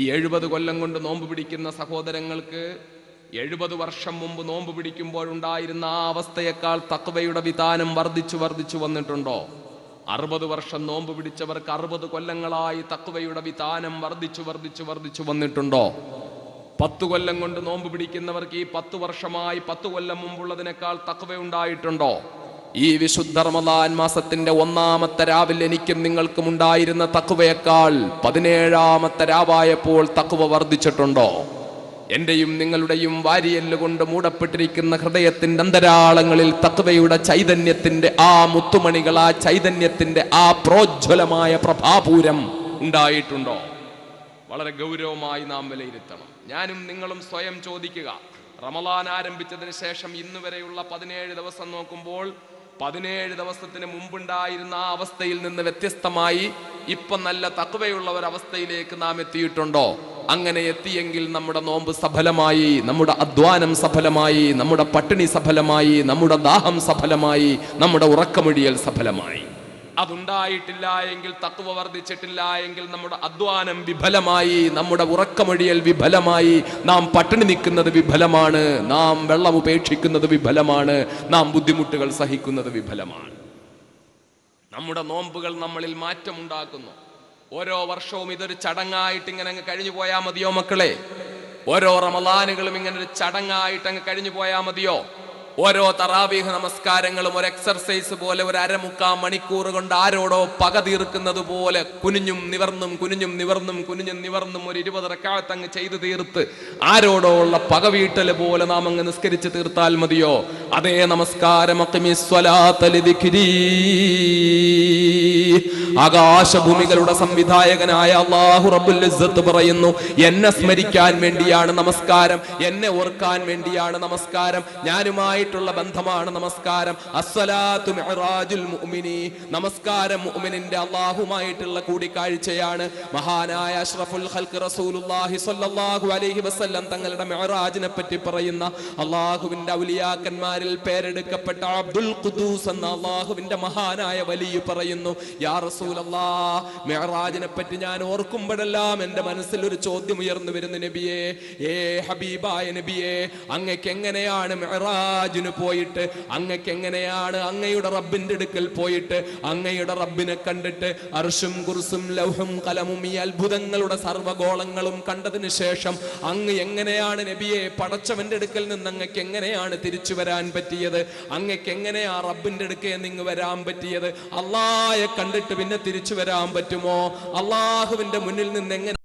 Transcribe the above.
ഈ 70 കൊല്ലം കൊണ്ട് നോമ്പ് പിടിക്കുന്ന സഹോദരങ്ങൾക്ക് 70 വർഷം മുമ്പ് നോമ്പ് പിടിക്കുമ്പോഴുണ്ടായിരുന്ന ആ അവസ്ഥയേക്കാൾ തഖ്വയുടെ വിധാനം വർദ്ധിച്ചു വന്നിട്ടുണ്ടോ? 60 വർഷം നോമ്പ് പിടിച്ചവർക്ക് 60 കൊല്ലങ്ങളായി തഖ്വയുടെ വിധാനം വർദ്ധിച്ചു വന്നിട്ടുണ്ടോ? 10 കൊല്ലം കൊണ്ട് നോമ്പ് പിടിക്കുന്നവർക്ക് ഈ 10 വർഷമായി 10 കൊല്ലം മുമ്പുള്ളതിനേക്കാൾ തഖ്വ ഉണ്ടായിട്ടുണ്ടോ? ഈ വിശുദ്ധ റമദാൻ മാസത്തിന്റെ 1-ാമത്തെ രാവിൽ എനിക്കും നിങ്ങൾക്കും ഉണ്ടായിരുന്ന തഖ്വയേക്കാൾ 17-ാമത്തെ രാവായപ്പോൾ തഖ്വ വർദ്ധിച്ചിട്ടുണ്ടോ? എന്റെയും നിങ്ങളുടെയും വാരിയെല്ലുകൊണ്ട് മൂടപ്പെട്ടിരിക്കുന്ന ഹൃദയത്തിന്റെ അന്തരാളങ്ങളിൽ തഖ്വയുടെ ചൈതന്യത്തിന്റെ ആ മുത്തുമണികൾ, ആ ചൈതന്യത്തിന്റെ ആ പ്രോജ്വലമായ പ്രഭാപൂരം ഉണ്ടായിട്ടുണ്ടോ? വളരെ ഗൗരവമായി നാം വിലയിരുത്തണം. ഞാനും നിങ്ങളും സ്വയം ചോദിക്കുക. റമദാൻ ആരംഭിച്ചതിന് ശേഷം ഇന്ന് വരെയുള്ള 17 ദിവസം നോക്കുമ്പോൾ 17 ദിവസത്തിന് മുമ്പുണ്ടായിരുന്ന ആ അവസ്ഥയിൽ നിന്ന് വ്യത്യസ്തമായി ഇപ്പൊ നല്ല തഖ്വയുള്ള ഒരവസ്ഥയിലേക്ക് നാം എത്തിയിട്ടുണ്ടോ? അങ്ങനെ എത്തിയെങ്കിൽ നമ്മുടെ നോമ്പ് സഫലമായി, നമ്മുടെ അധ്വാനം സഫലമായി, നമ്മുടെ പട്ടിണി സഫലമായി, നമ്മുടെ ദാഹം സഫലമായി, നമ്മുടെ ഉറക്കമൊഴിയൽ സഫലമായി. അതുണ്ടായിട്ടില്ല എങ്കിൽ, തഖ്വ വർദ്ധിച്ചിട്ടില്ല എങ്കിൽ നമ്മുടെ അധ്വാനം വിഫലമായി, നമ്മുടെ ഉറക്കമൊഴിയൽ വിഫലമായി, നാം പട്ടിണി നിൽക്കുന്നത് വിഫലമാണ്, നാം വെള്ളം ഉപേക്ഷിക്കുന്നത് വിഫലമാണ്, നാം ബുദ്ധിമുട്ടുകൾ സഹിക്കുന്നത് വിഫലമാണ്. നമ്മുടെ നോമ്പുകൾ നമ്മളിൽ മാറ്റമുണ്ടാക്കുന്നു. ഓരോ വർഷവും ഇതൊരു ചടങ്ങായിട്ട് ഇങ്ങനെ അങ്ങ് കഴിഞ്ഞു പോയാൽ മതിയോ മക്കളെ? ഓരോ റമദാനുകളും ഇങ്ങനെ ഒരു ചടങ്ങായിട്ട് അങ്ങ് കഴിഞ്ഞു പോയാൽ മതിയോ? ഓരോ തറാവീഹ് നമസ്കാരങ്ങളും ഒരു എക്സർസൈസ് പോലെ, ഒരു 1/4 മണിക്കൂർ കൊണ്ട് ആരോടോ പക തീർക്കുന്നത് പോലെ കുനിഞ്ഞും നിവർന്നും ഒരു 20 റക്അത്ത് അങ്ങ് ചെയ്തു തീർത്ത് ആരോടോ ഉള്ള പക വീട്ടല് പോലെ നാം അങ്ങ് നിസ്കരിച്ച് തീർത്താൽ മതിയോ? അതേ നമസ്കാരം ആകാശഭൂമികളുടെ സംവിധായകനായ അല്ലാഹു റബ്ബുൽ ഇസ്സത്ത് പറയുന്നു, എന്നെ സ്മരിക്കാൻ വേണ്ടിയാണ് നമസ്കാരം, എന്നെ ഓർക്കാൻ വേണ്ടിയാണ് നമസ്കാരം, ഞാനുമായിട്ടുള്ള ബന്ധമാണ് നമസ്കാരം. അസ്സലാത്തു മിഅ്റാജുൽ മുഅ്മിനി, നമസ്കാരം മുഅ്മിനിന്റെ അല്ലാഹുമായിട്ടുള്ള കൂടിക്കാഴ്ചയാണ്. മഹാനായ അഷ്റഫുൽ ഖൽഖ് റസൂലുള്ളാഹി സ്വല്ലല്ലാഹു അലൈഹി വസല്ലം തങ്ങളുടെ മിഅ്റാജിനെ പറ്റി പറയുന്ന അല്ലാഹുവിന്റെ ഔലിയാക്കന്മാരിൽ പേരെടുക്കപ്പെട്ട അബ്ദുൽ ഖുദ്ദൂസ് എന്ന അല്ലാഹുവിന്റെ മഹാനായ വലിയ പറയുന്നു, യാ റസൂലല്ലാഹ്, മിഅ്റാജിനെ പറ്റി ഞാൻ ഓർക്കുമ്പോഴെല്ലാം എൻ്റെ മനസ്സിൽ ഒരു ചോദ്യം ഉയർന്നു വരുന്നു നബിയേ, ഏ ഹബീബായ നബിയേ, അങ്ങക്ക് എങ്ങനെയാണ് മിഅ്റാജിന് പോയിട്ട്, അങ്ങക്ക് എങ്ങനെയാണ് അങ്ങയുടെ റബ്ബിന്റെ അടുക്കൽ പോയിട്ട് അങ്ങയുടെ റബ്ബിനെ കണ്ടിട്ട് അർശും കുർസും ലൗഹും കലമും ഈ അത്ഭുതങ്ങളുടെ സർവ്വഗോളങ്ങളും കണ്ടതിന് ശേഷം അങ്ങ് എങ്ങനെയാണ് നബിയെ പടച്ചവന്റെ അടുക്കൽ നിന്ന് അങ്ങക്ക് എങ്ങനെയാണ് തിരിച്ചു വരാൻ പറ്റിയത്? അങ്ങക്ക് എങ്ങനെയാ റബ്ബിന്റെ അടുക്കൽ നിന്ന് വരാൻ പറ്റിയത്? അല്ലാഹയെ കണ്ടിട്ട് പിന്നെ തിരിച്ചു വരാൻ പറ്റുമോ? അള്ളാഹുവിന്റെ മുന്നിൽ നിന്ന് എങ്ങനെ